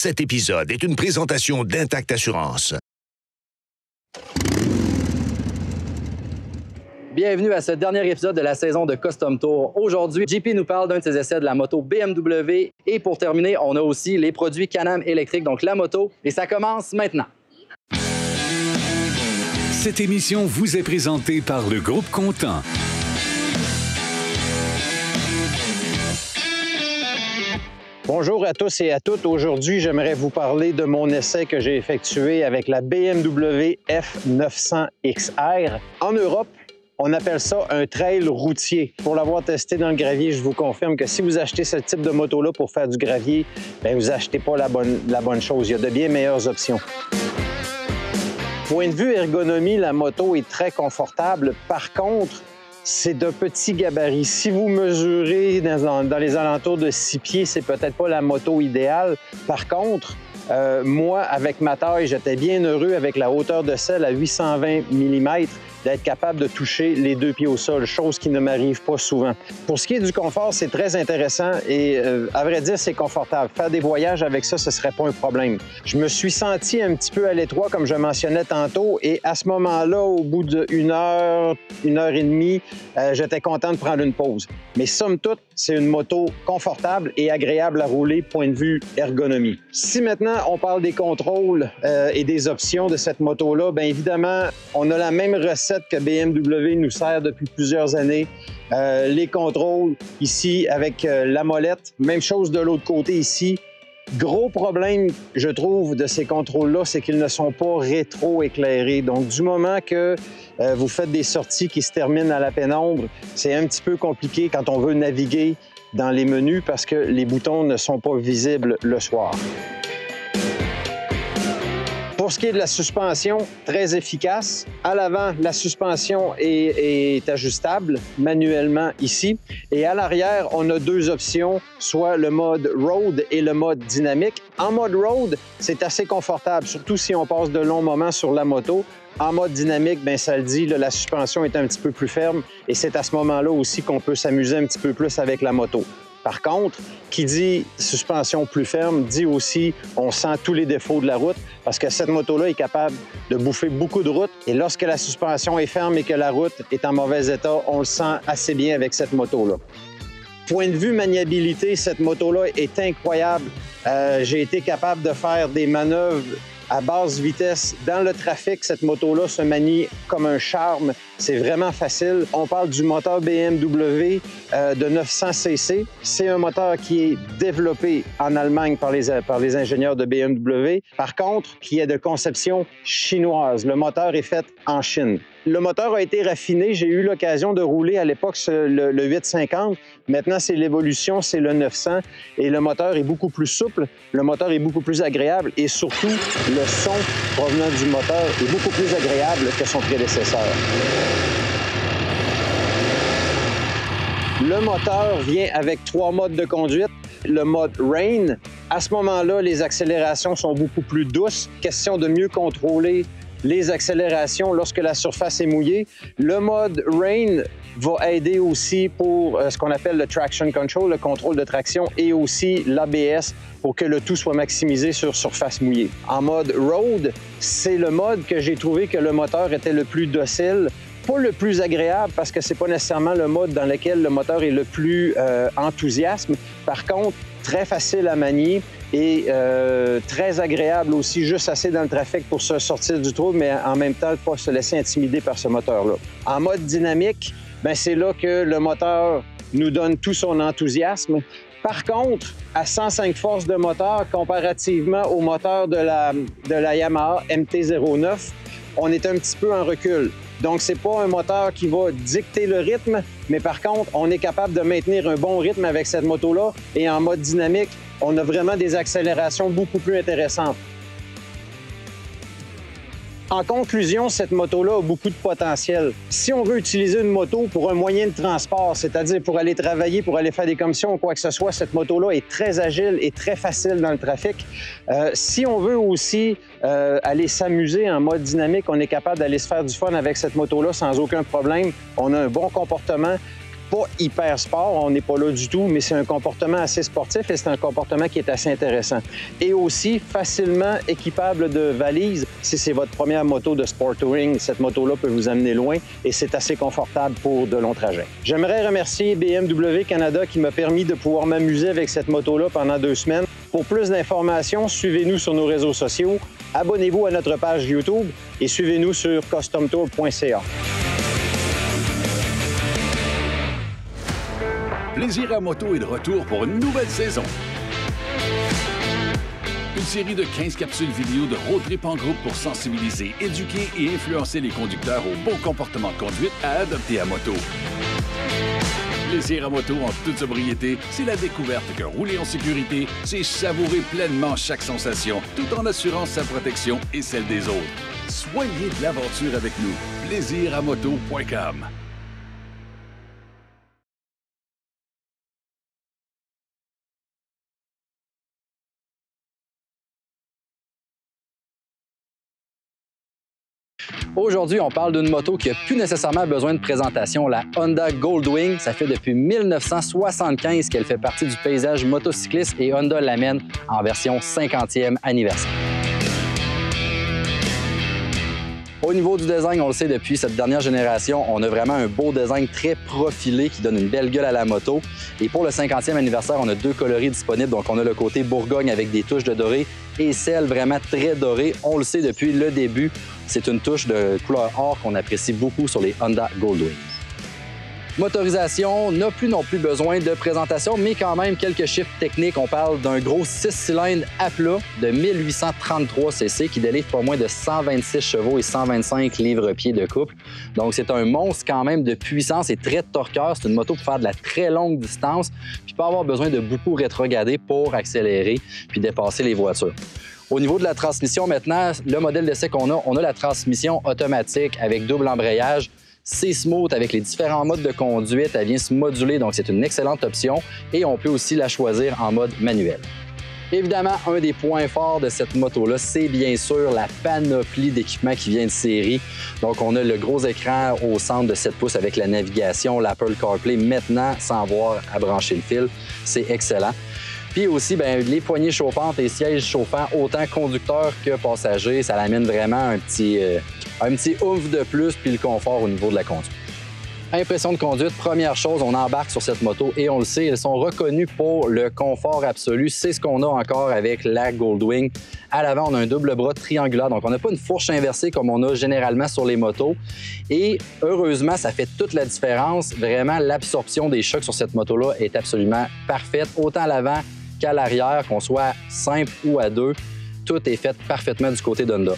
Cet épisode est une présentation d'Intact Assurance. Bienvenue à ce dernier épisode de la saison de Custom Tour. Aujourd'hui, JP nous parle d'un de ses essais de la moto BMW. Et pour terminer, on a aussi les produits Can-Am électriques, donc la moto. Et ça commence maintenant. Cette émission vous est présentée par le Groupe Content. Bonjour à tous et à toutes. Aujourd'hui, j'aimerais vous parler de mon essai que j'ai effectué avec la BMW F900XR. En Europe, on appelle ça un trail routier. Pour l'avoir testé dans le gravier, je vous confirme que si vous achetez ce type de moto-là pour faire du gravier, bien, vous n'achetez pas la bonne chose. Il y a de bien meilleures options. Point de vue ergonomie, la moto est très confortable. Par contre, c'est d'un petit gabarit. Si vous mesurez dans les alentours de 6 pieds, c'est peut-être pas la moto idéale. Par contre, moi, avec ma taille, j'étais bien heureux avec la hauteur de selle à 820 mm d'être capable de toucher les 2 pieds au sol, chose qui ne m'arrive pas souvent. Pour ce qui est du confort, c'est très intéressant et à vrai dire, c'est confortable. Faire des voyages avec ça, ce serait pas un problème. Je me suis senti un petit peu à l'étroit, comme je mentionnais tantôt, et à ce moment-là, au bout d'une heure, une heure et demie, j'étais content de prendre une pause. Mais somme toute, c'est une moto confortable et agréable à rouler, point de vue ergonomie. Si maintenant on parle des contrôles et des options de cette moto-là, bien évidemment, on a la même recette que BMW nous sert depuis plusieurs années. Les contrôles ici avec la molette, même chose de l'autre côté ici. Gros problème, je trouve, de ces contrôles-là, c'est qu'ils ne sont pas rétro-éclairés. Donc, du moment que vous faites des sorties qui se terminent à la pénombre, c'est un petit peu compliqué quand on veut naviguer dans les menus parce que les boutons ne sont pas visibles le soir. Pour ce qui est de la suspension, très efficace. À l'avant, la suspension est ajustable manuellement ici. Et à l'arrière, on a deux options, soit le mode Road et le mode dynamique. En mode Road, c'est assez confortable, surtout si on passe de longs moments sur la moto. En mode dynamique, bien, ça le dit, là, la suspension est un petit peu plus ferme et c'est à ce moment-là aussi qu'on peut s'amuser un petit peu plus avec la moto. Par contre, qui dit suspension plus ferme, dit aussi on sent tous les défauts de la route parce que cette moto-là est capable de bouffer beaucoup de route. Et lorsque la suspension est ferme et que la route est en mauvais état, on le sent assez bien avec cette moto-là. Point de vue maniabilité, cette moto-là est incroyable. J'ai été capable de faire des manœuvres à basse vitesse. Dans le trafic, cette moto-là se manie comme un charme. C'est vraiment facile. On parle du moteur BMW de 900 cc. C'est un moteur qui est développé en Allemagne par les ingénieurs de BMW. Par contre, qui est de conception chinoise. Le moteur est fait en Chine. Le moteur a été raffiné. J'ai eu l'occasion de rouler à l'époque le 850. Maintenant, c'est l'évolution, c'est le 900. Et le moteur est beaucoup plus souple, le moteur est beaucoup plus agréable et surtout, le son provenant du moteur est beaucoup plus agréable que son prédécesseur. Le moteur vient avec 3 modes de conduite. Le mode Rain, à ce moment-là, les accélérations sont beaucoup plus douces. Question de mieux contrôler les accélérations lorsque la surface est mouillée. Le mode Rain va aider aussi pour ce qu'on appelle le traction control, le contrôle de traction, et aussi l'ABS pour que le tout soit maximisé sur surface mouillée. En mode Road, c'est le mode que j'ai trouvé que le moteur était le plus docile, pas le plus agréable parce que c'est pas nécessairement le mode dans lequel le moteur est le plus enthousiasme. Par contre, très facile à manier et très agréable aussi, juste assez dans le trafic pour se sortir du trou, mais en même temps, pas se laisser intimider par ce moteur-là. En mode dynamique, bien, c'est là que le moteur nous donne tout son enthousiasme. Par contre, à 105 forces de moteur, comparativement au moteur de la Yamaha MT-09, on est un petit peu en recul. Donc, c'est pas un moteur qui va dicter le rythme, mais par contre, on est capable de maintenir un bon rythme avec cette moto-là. Et en mode dynamique, on a vraiment des accélérations beaucoup plus intéressantes. En conclusion, cette moto-là a beaucoup de potentiel. Si on veut utiliser une moto pour un moyen de transport, c'est-à-dire pour aller travailler, pour aller faire des commissions ou quoi que ce soit, cette moto-là est très agile et très facile dans le trafic. Si on veut aussi aller s'amuser en mode dynamique, on est capable d'aller se faire du fun avec cette moto-là sans aucun problème. On a un bon comportement. pas hyper sport, on n'est pas là du tout, mais c'est un comportement assez sportif et c'est un comportement qui est assez intéressant. Et aussi facilement équipable de valises. Si c'est votre première moto de sport touring, cette moto-là peut vous amener loin et c'est assez confortable pour de longs trajets. J'aimerais remercier BMW Canada qui m'a permis de pouvoir m'amuser avec cette moto-là pendant 2 semaines. Pour plus d'informations, suivez-nous sur nos réseaux sociaux, abonnez-vous à notre page YouTube et suivez-nous sur customtour.ca. Plaisir à moto est de retour pour une nouvelle saison. Une série de 15 capsules vidéo de road trip en groupe pour sensibiliser, éduquer et influencer les conducteurs au bon comportement de conduite à adopter à moto. Plaisir à moto en toute sobriété, c'est la découverte que rouler en sécurité, c'est savourer pleinement chaque sensation, tout en assurant sa protection et celle des autres. Soyez de l'aventure avec nous. Plaisiramoto.com. Aujourd'hui, on parle d'une moto qui n'a plus nécessairement besoin de présentation, la Honda Goldwing. Ça fait depuis 1975 qu'elle fait partie du paysage motocycliste et Honda l'amène en version 50e anniversaire. Au niveau du design, on le sait depuis cette dernière génération, on a vraiment un beau design très profilé qui donne une belle gueule à la moto. Et pour le 50e anniversaire, on a 2 coloris disponibles. Donc, on a le côté Bourgogne avec des touches de doré et celle vraiment très dorée. On le sait depuis le début, c'est une touche de couleur or qu'on apprécie beaucoup sur les Honda Goldwing. Motorisation n'a plus non plus besoin de présentation, mais quand même quelques chiffres techniques. On parle d'un gros 6 cylindres à plat de 1833 cc qui délivre pas moins de 126 chevaux et 125 livres-pieds de couple. Donc c'est un monstre quand même de puissance et très torqueur. C'est une moto pour faire de la très longue distance, puis pas avoir besoin de beaucoup rétrograder pour accélérer puis dépasser les voitures. Au niveau de la transmission maintenant, le modèle d'essai qu'on a, on a la transmission automatique avec double embrayage. C'est smooth avec les différents modes de conduite, elle vient se moduler, donc c'est une excellente option et on peut aussi la choisir en mode manuel. Évidemment, un des points forts de cette moto-là, c'est bien sûr la panoplie d'équipements qui vient de série. Donc, on a le gros écran au centre de 7 pouces avec la navigation, l'Apple CarPlay maintenant sans avoir à brancher le fil. C'est excellent. Puis aussi, bien, les poignées chauffantes et sièges chauffants, autant conducteurs que passagers, ça l'amène vraiment un petit oomph de plus, puis le confort au niveau de la conduite. Impression de conduite, première chose, on embarque sur cette moto et on le sait, elles sont reconnues pour le confort absolu. C'est ce qu'on a encore avec la Goldwing. À l'avant, on a un double bras triangulaire, donc on n'a pas une fourche inversée comme on a généralement sur les motos. Et heureusement, ça fait toute la différence. Vraiment, l'absorption des chocs sur cette moto-là est absolument parfaite, autant à l'avant qu'à l'arrière, qu'on soit simple ou à 2. Tout est fait parfaitement du côté d'Honda.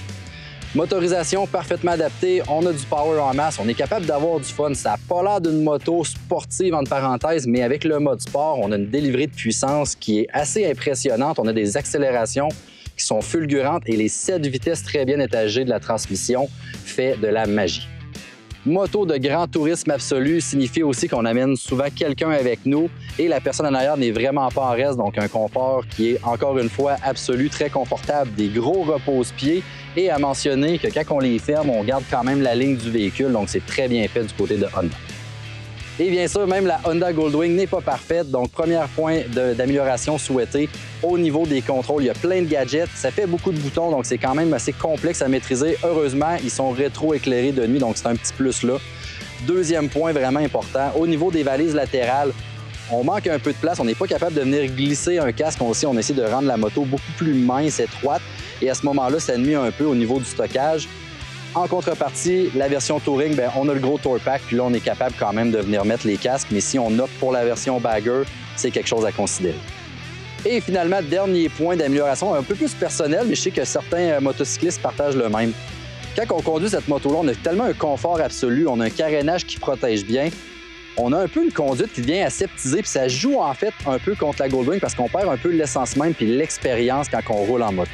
Motorisation parfaitement adaptée, on a du power en masse, on est capable d'avoir du fun. Ça n'a pas l'air d'une moto sportive, entre parenthèses, mais avec le mode sport, on a une délivrée de puissance qui est assez impressionnante. On a des accélérations qui sont fulgurantes et les 7 vitesses très bien étagées de la transmission fait de la magie. Moto de grand tourisme absolu signifie aussi qu'on amène souvent quelqu'un avec nous et la personne en arrière n'est vraiment pas en reste, donc un confort qui est encore une fois absolu, très confortable, des gros repose-pieds et à mentionner que quand on les ferme, on garde quand même la ligne du véhicule, donc c'est très bien fait du côté de Honda. Et bien sûr, même la Honda Goldwing n'est pas parfaite, donc premier point d'amélioration souhaité au niveau des contrôles. Il y a plein de gadgets, ça fait beaucoup de boutons, donc c'est quand même assez complexe à maîtriser. Heureusement, ils sont rétro-éclairés de nuit, donc c'est un petit plus là. Deuxième point vraiment important, au niveau des valises latérales, on manque un peu de place, on n'est pas capable de venir glisser un casque. Aussi, on essaie de rendre la moto beaucoup plus mince, étroite, et à ce moment-là, ça nuit un peu au niveau du stockage. En contrepartie, la version Touring, bien, on a le gros Tour Pack, puis là, on est capable quand même de venir mettre les casques, mais si on opte pour la version Bagger, c'est quelque chose à considérer. Et finalement, dernier point d'amélioration, un peu plus personnel, mais je sais que certains motocyclistes partagent le même. Quand on conduit cette moto-là, on a tellement un confort absolu, on a un carénage qui protège bien, on a un peu une conduite qui devient aseptisée, puis ça joue en fait un peu contre la Goldwing parce qu'on perd un peu l'essence même puis l'expérience quand on roule en moto.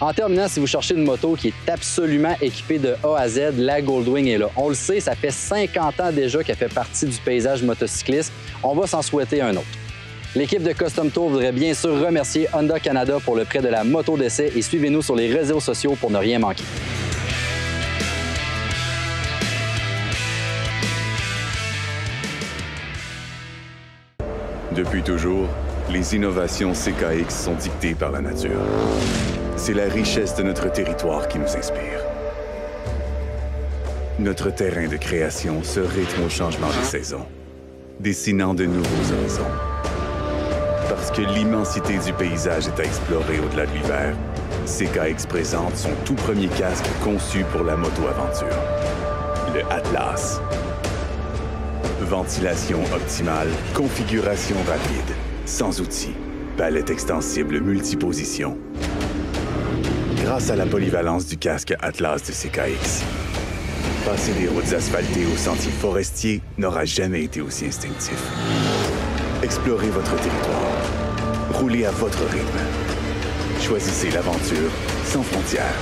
En terminant, si vous cherchez une moto qui est absolument équipée de A à Z, la Goldwing est là. On le sait, ça fait 50 ans déjà qu'elle fait partie du paysage motocycliste. On va s'en souhaiter un autre. L'équipe de Custom Tour voudrait bien sûr remercier Honda Canada pour le prêt de la moto d'essai et suivez-nous sur les réseaux sociaux pour ne rien manquer. Depuis toujours, les innovations CKX sont dictées par la nature. C'est la richesse de notre territoire qui nous inspire. Notre terrain de création se rythme au changement des saisons, dessinant de nouveaux horizons. Parce que l'immensité du paysage est à explorer au-delà de l'hiver, CKX présente son tout premier casque conçu pour la moto-aventure, le Atlas. Ventilation optimale, configuration rapide, sans outils, palette extensible multiposition. Grâce à la polyvalence du casque Atlas de CKX, passer des routes asphaltées aux sentiers forestiers n'aura jamais été aussi instinctif. Explorez votre territoire. Roulez à votre rythme. Choisissez l'aventure sans frontières.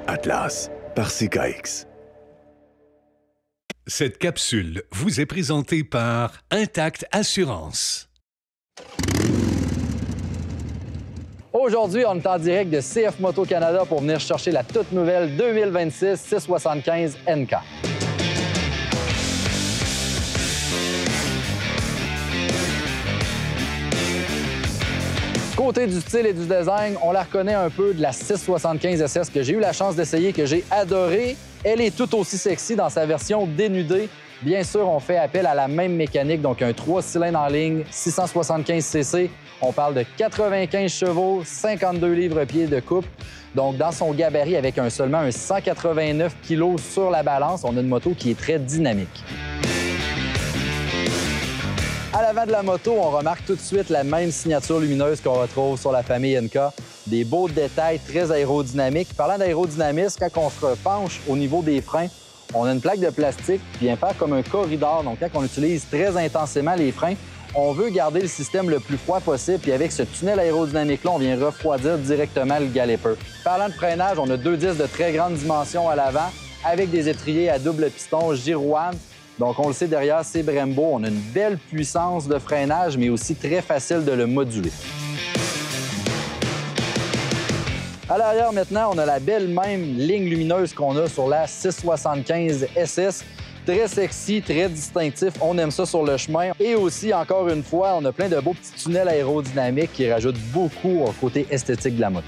Atlas par CKX. Cette capsule vous est présentée par Intact Assurance. Aujourd'hui, on est en direct de CF Moto Canada pour venir chercher la toute nouvelle 2026 675 NK. Côté du style et du design, on la reconnaît un peu de la 675 SS que j'ai eu la chance d'essayer, que j'ai adorée. Elle est tout aussi sexy dans sa version dénudée. Bien sûr, on fait appel à la même mécanique, donc un 3 cylindres en ligne, 675 cc. On parle de 95 chevaux, 52 livres-pieds de couple. Donc, dans son gabarit, avec seulement un 189 kg sur la balance, on a une moto qui est très dynamique. À l'avant de la moto, on remarque tout de suite la même signature lumineuse qu'on retrouve sur la famille NK. Des beaux détails très aérodynamiques. Parlant d'aérodynamisme, quand on se penche au niveau des freins, on a une plaque de plastique qui vient faire comme un corridor. Donc, quand on utilise très intensément les freins, on veut garder le système le plus froid possible. Puis avec ce tunnel aérodynamique-là, on vient refroidir directement le galloper. Parlant de freinage, on a 2 disques de très grande dimension à l'avant avec des étriers à double piston Girouane. Donc, on le sait, derrière, c'est Brembo. On a une belle puissance de freinage, mais aussi très facile de le moduler. À l'arrière, maintenant, on a la belle même ligne lumineuse qu'on a sur la 675 SS. Très sexy, très distinctif. On aime ça sur le chemin. Et aussi, encore une fois, on a plein de beaux petits tunnels aérodynamiques qui rajoutent beaucoup au côté esthétique de la moto.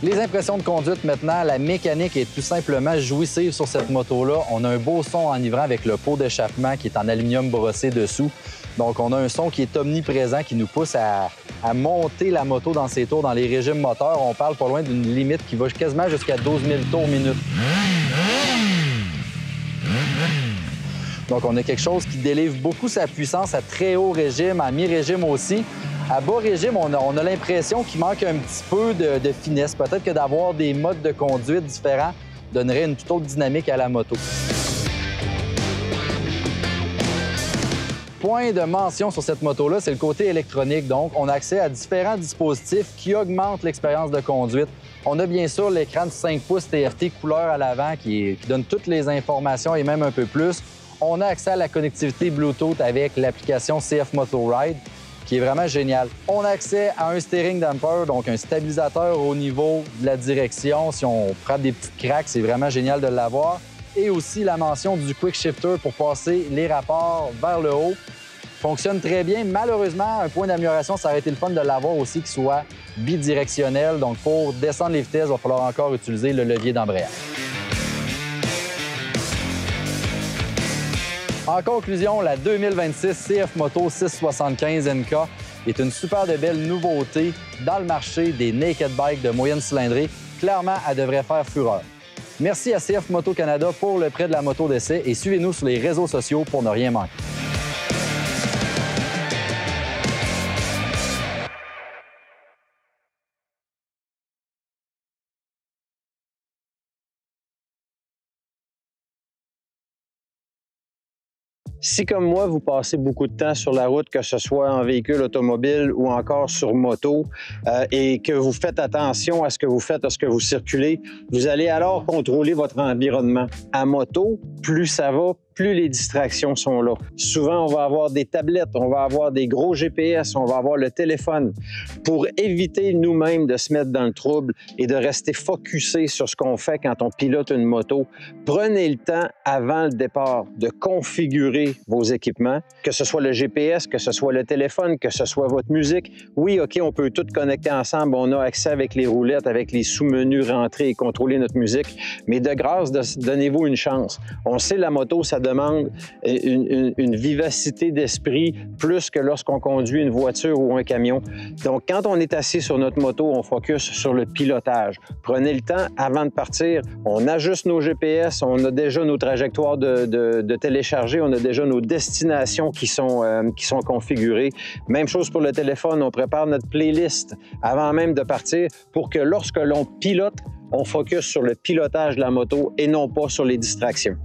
Les impressions de conduite maintenant, la mécanique est tout simplement jouissive sur cette moto-là. On a un beau son enivrant avec le pot d'échappement qui est en aluminium brossé dessous. Donc, on a un son qui est omniprésent, qui nous pousse à monter la moto dans ses tours dans les régimes moteurs. On parle pas loin d'une limite qui va quasiment jusqu'à 12 000 tours minute. Donc, on a quelque chose qui délivre beaucoup sa puissance à très haut régime, à mi-régime aussi. À bas régime, on a l'impression qu'il manque un petit peu de finesse. Peut-être que d'avoir des modes de conduite différents donnerait une toute autre dynamique à la moto. Point de mention sur cette moto-là, c'est le côté électronique. Donc, on a accès à différents dispositifs qui augmentent l'expérience de conduite. On a bien sûr l'écran de 5 pouces TFT couleur à l'avant qui donne toutes les informations et même un peu plus. On a accès à la connectivité Bluetooth avec l'application CF Moto Ride, qui est vraiment génial. On a accès à un steering damper, donc un stabilisateur au niveau de la direction. Si on frappe des petites craques, c'est vraiment génial de l'avoir. Et aussi la mention du Quick Shifter pour passer les rapports vers le haut. Fonctionne très bien. Malheureusement, un point d'amélioration, ça aurait été le fun de l'avoir aussi qui soit bidirectionnel. Donc, pour descendre les vitesses, il va falloir encore utiliser le levier d'embrayage. En conclusion, la 2026 CF Moto 675 NK est une super de belle nouveauté dans le marché des naked bikes de moyenne cylindrée. Clairement, elle devrait faire fureur. Merci à CF Moto Canada pour le prêt de la moto d'essai et suivez-nous sur les réseaux sociaux pour ne rien manquer. Si, comme moi, vous passez beaucoup de temps sur la route, que ce soit en véhicule automobile ou encore sur moto, et que vous faites attention à ce que vous faites, à ce que vous circulez, vous allez alors contrôler votre environnement. À moto, plus ça va, plus les distractions sont là. Souvent, on va avoir des tablettes, on va avoir des gros GPS, on va avoir le téléphone. Pour éviter nous-mêmes de se mettre dans le trouble et de rester focusé sur ce qu'on fait quand on pilote une moto, prenez le temps avant le départ de configurer vos équipements, que ce soit le GPS, que ce soit le téléphone, que ce soit votre musique. Oui, OK, on peut tout connecter ensemble, on a accès avec les roulettes, avec les sous-menus rentrés et contrôler notre musique, mais de grâce, donnez-vous une chance. On sait, la moto, ça demande une vivacité d'esprit plus que lorsqu'on conduit une voiture ou un camion. Donc, quand on est assis sur notre moto, on focus sur le pilotage. Prenez le temps avant de partir, on ajuste nos GPS, on a déjà nos trajectoires de télécharger, on a déjà nos destinations qui sont configurées. Même chose pour le téléphone, on prépare notre playlist avant même de partir pour que lorsque l'on pilote, on focus sur le pilotage de la moto et non pas sur les distractions.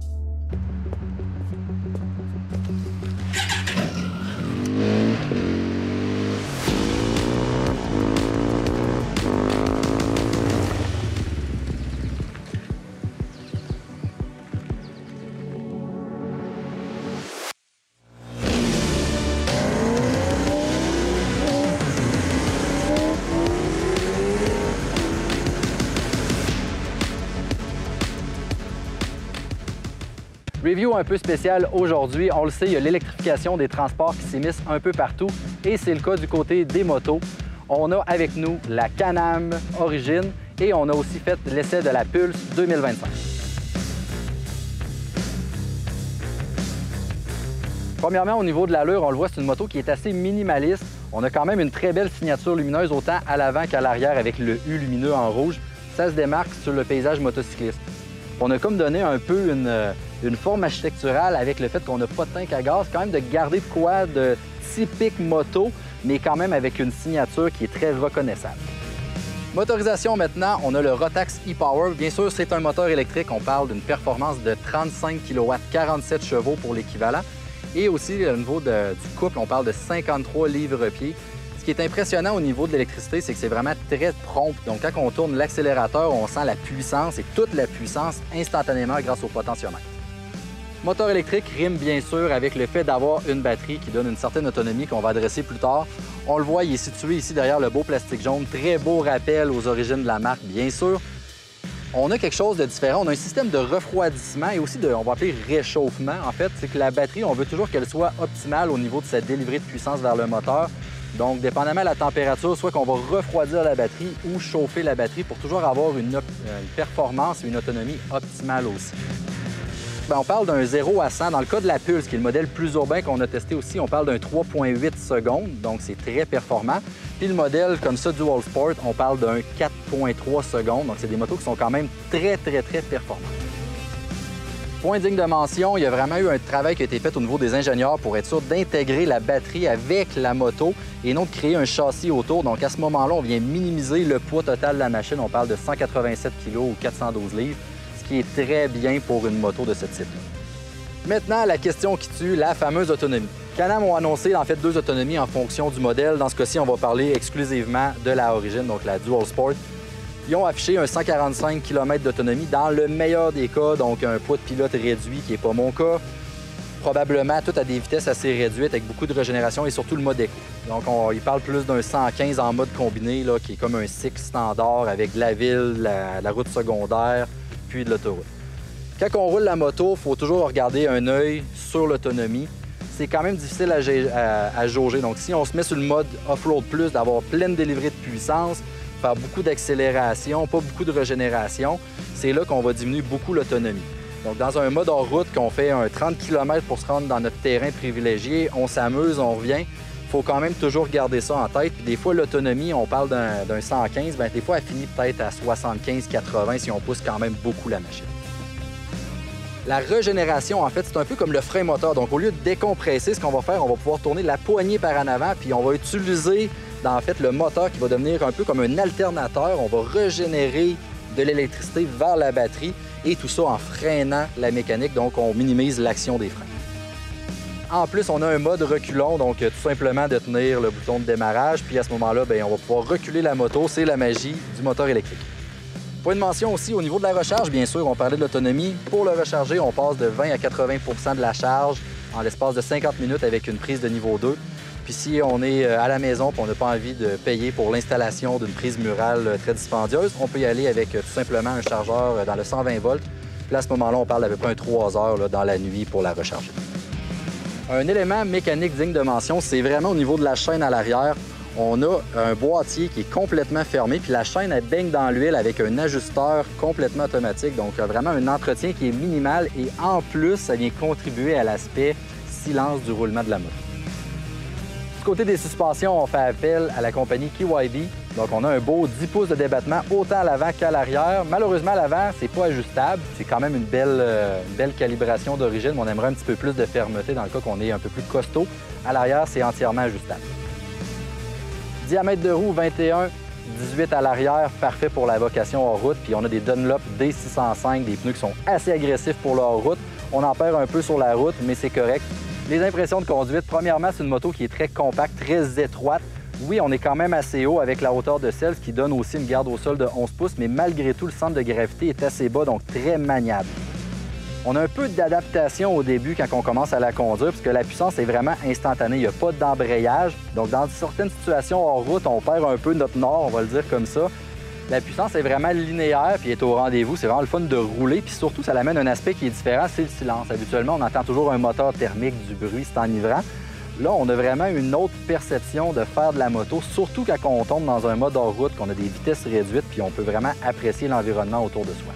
Review un peu spécial aujourd'hui. On le sait, il y a l'électrification des transports qui s'immisce un peu partout et c'est le cas du côté des motos. On a avec nous la Can-Am Origin et on a aussi fait l'essai de la Pulse 2025. Premièrement, au niveau de l'allure, on le voit, c'est une moto qui est assez minimaliste. On a quand même une très belle signature lumineuse autant à l'avant qu'à l'arrière avec le U lumineux en rouge. Ça se démarque sur le paysage motocycliste. On a comme donné un peu une forme architecturale avec le fait qu'on n'a pas de tank à gaz, quand même de garder de quoi de typique moto, mais quand même avec une signature qui est très reconnaissable. Motorisation maintenant, on a le Rotax e-Power. Bien sûr, c'est un moteur électrique. On parle d'une performance de 35 kW, 47 chevaux pour l'équivalent. Et aussi, au niveau du couple, on parle de 53 livres-pieds. Ce qui est impressionnant au niveau de l'électricité, c'est que c'est vraiment très prompt. Donc, quand on tourne l'accélérateur, on sent la puissance et toute la puissance instantanément grâce au potentiomètre. Moteur électrique rime bien sûr avec le fait d'avoir une batterie qui donne une certaine autonomie qu'on va adresser plus tard. On le voit, il est situé ici derrière le beau plastique jaune. Très beau rappel aux origines de la marque, bien sûr. On a quelque chose de différent. On a un système de refroidissement et aussi on va appeler réchauffement. En fait, c'est que la batterie, on veut toujours qu'elle soit optimale au niveau de sa délivrée de puissance vers le moteur. Donc, dépendamment de la température, soit qu'on va refroidir la batterie ou chauffer la batterie pour toujours avoir une performance et une autonomie optimale aussi. Bien, on parle d'un 0 à 100. Dans le cas de la Pulse, qui est le modèle plus urbain qu'on a testé aussi, on parle d'un 3,8 secondes, donc c'est très performant. Puis le modèle comme ça, Dual Sport, on parle d'un 4,3 secondes, donc c'est des motos qui sont quand même très performantes. Point digne de mention, il y a vraiment eu un travail qui a été fait au niveau des ingénieurs pour être sûr d'intégrer la batterie avec la moto et non de créer un châssis autour. Donc à ce moment-là, on vient minimiser le poids total de la machine. On parle de 187 kg ou 412 livres, ce qui est très bien pour une moto de ce type-là. Maintenant, la question qui tue, la fameuse autonomie. Can-Am ont annoncé en fait 2 autonomies en fonction du modèle. Dans ce cas-ci, on va parler exclusivement de la Origin, donc la Dual Sport. Ils ont affiché un 145 km d'autonomie dans le meilleur des cas, donc un poids de pilote réduit qui n'est pas mon cas. Probablement tout à des vitesses assez réduites avec beaucoup de régénération et surtout le mode éco. Donc il parle plus d'un 115 en mode combiné là, qui est comme un cycle standard avec de la ville, la route secondaire, puis de l'autoroute. Quand on roule la moto, il faut toujours regarder un œil sur l'autonomie. C'est quand même difficile à jauger. Donc si on se met sur le mode off-road plus, d'avoir pleine délivrée de puissance, faire beaucoup d'accélération, pas beaucoup de régénération, c'est là qu'on va diminuer beaucoup l'autonomie. Donc, dans un mode hors route, qu'on fait un 30 km pour se rendre dans notre terrain privilégié, on s'amuse, on revient, il faut quand même toujours garder ça en tête. Puis des fois, l'autonomie, on parle d'un 115, bien, des fois, elle finit peut-être à 75-80 si on pousse quand même beaucoup la machine. La régénération, en fait, c'est un peu comme le frein moteur. Donc, au lieu de décompresser, ce qu'on va faire, on va pouvoir tourner la poignée par en avant, puis on va utiliser en fait le moteur qui va devenir un peu comme un alternateur. On va régénérer de l'électricité vers la batterie et tout ça en freinant la mécanique, donc on minimise l'action des freins. En plus, on a un mode reculon, donc tout simplement de tenir le bouton de démarrage, puis à ce moment-là, bien, on va pouvoir reculer la moto. C'est la magie du moteur électrique. Point de mention aussi au niveau de la recharge, bien sûr, on parlait de l'autonomie. Pour le recharger, on passe de 20 à 80 % de la charge en l'espace de 50 minutes avec une prise de niveau 2. Puis si on est à la maison et on n'a pas envie de payer pour l'installation d'une prise murale très dispendieuse, on peut y aller avec tout simplement un chargeur dans le 120 volts. Puis à ce moment-là, on parle d'à peu près 3 heures là, dans la nuit pour la recharger. Un élément mécanique digne de mention, c'est vraiment au niveau de la chaîne à l'arrière. On a un boîtier qui est complètement fermé, puis la chaîne, elle baigne dans l'huile avec un ajusteur complètement automatique. Donc, vraiment un entretien qui est minimal et en plus, ça vient contribuer à l'aspect silence du roulement de la moto. Du côté des suspensions, on fait appel à la compagnie KYB. Donc, on a un beau 10 pouces de débattement autant à l'avant qu'à l'arrière. Malheureusement, à l'avant, c'est pas ajustable. C'est quand même une belle calibration d'origine, mais on aimerait un petit peu plus de fermeté dans le cas qu'on est un peu plus costaud. À l'arrière, c'est entièrement ajustable. Diamètre de roue 21, 18 à l'arrière, parfait pour la vocation hors route. Puis on a des Dunlop D605, des pneus qui sont assez agressifs pour la hors route. On en perd un peu sur la route, mais c'est correct. Les impressions de conduite, premièrement, c'est une moto qui est très compacte, très étroite. Oui, on est quand même assez haut avec la hauteur de selle, ce qui donne aussi une garde au sol de 11 pouces, mais malgré tout, le centre de gravité est assez bas, donc très maniable. On a un peu d'adaptation au début quand on commence à la conduire, puisque la puissance est vraiment instantanée. Il n'y a pas d'embrayage. Donc, dans certaines situations hors route, on perd un peu notre nord, on va le dire comme ça. La puissance est vraiment linéaire puis est au rendez-vous. C'est vraiment le fun de rouler. Puis surtout, ça amène un aspect qui est différent, c'est le silence. Habituellement, on entend toujours un moteur thermique, du bruit, c'est enivrant. Là, on a vraiment une autre perception de faire de la moto, surtout quand on tombe dans un mode hors route, qu'on a des vitesses réduites, puis on peut vraiment apprécier l'environnement autour de soi.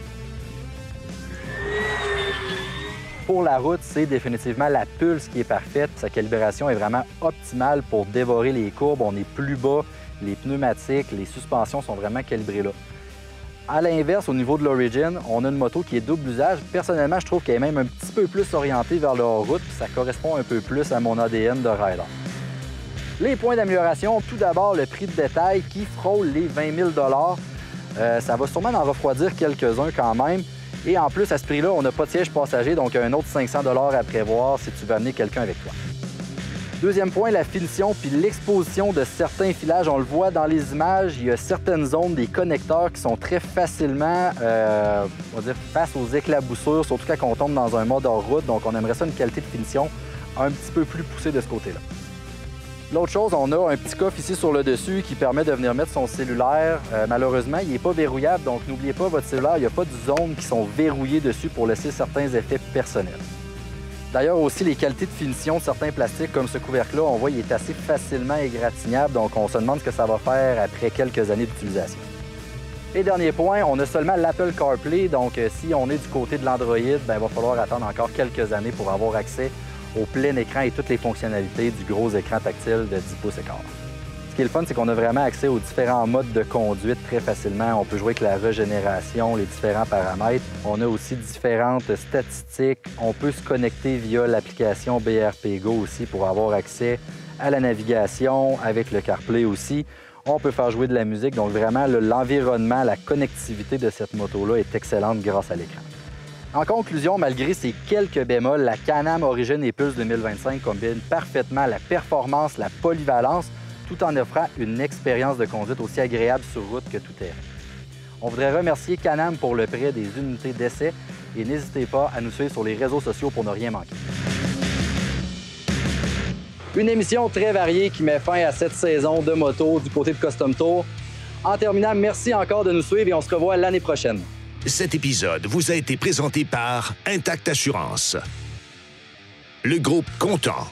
Pour la route, c'est définitivement la pulse qui est parfaite. Sa calibration est vraiment optimale pour dévorer les courbes. On est plus bas, les pneumatiques, les suspensions sont vraiment calibrées là. À l'inverse, au niveau de l'Origin, on a une moto qui est double usage. Personnellement, je trouve qu'elle est même un petit peu plus orientée vers le hors-route, puis ça correspond un peu plus à mon ADN de rider. Les points d'amélioration, tout d'abord, le prix de détail qui frôle les 20 000 ça va sûrement en refroidir quelques-uns quand même. Et en plus, à ce prix-là, on n'a pas de siège passager, donc un autre 500 $ à prévoir si tu veux amener quelqu'un avec toi. Deuxième point, la finition puis l'exposition de certains filages. On le voit dans les images, il y a certaines zones des connecteurs qui sont très facilement, on va dire, face aux éclaboussures, surtout quand on tombe dans un mode hors route. Donc, on aimerait ça une qualité de finition un petit peu plus poussée de ce côté-là. L'autre chose, on a un petit coffre ici sur le dessus qui permet de venir mettre son cellulaire. Malheureusement, il n'est pas verrouillable, donc n'oubliez pas, votre cellulaire, il n'y a pas de zones qui sont verrouillées dessus pour laisser certains effets personnels. D'ailleurs, aussi, les qualités de finition de certains plastiques, comme ce couvercle-là, on voit qu'il est assez facilement égratignable, donc on se demande ce que ça va faire après quelques années d'utilisation. Et dernier point, on a seulement l'Apple CarPlay, donc si on est du côté de l'Android, il va falloir attendre encore quelques années pour avoir accès au plein écran et toutes les fonctionnalités du gros écran tactile de 10 pouces et quart. Ce qui est le fun, c'est qu'on a vraiment accès aux différents modes de conduite très facilement. On peut jouer avec la régénération, les différents paramètres. On a aussi différentes statistiques. On peut se connecter via l'application BRP Go aussi pour avoir accès à la navigation, avec le CarPlay aussi. On peut faire jouer de la musique. Donc vraiment, l'environnement, la connectivité de cette moto-là est excellente grâce à l'écran. En conclusion, malgré ces quelques bémols, la Can-Am Origin et Pulse 2025 combine parfaitement la performance, la polyvalence, tout en offrant une expérience de conduite aussi agréable sur route que tout terrain. On voudrait remercier Can-Am pour le prêt des unités d'essai et n'hésitez pas à nous suivre sur les réseaux sociaux pour ne rien manquer. Une émission très variée qui met fin à cette saison de moto du côté de Custom Tour. En terminant, merci encore de nous suivre et on se revoit l'année prochaine. Cet épisode vous a été présenté par Intact Assurance. Le groupe Content.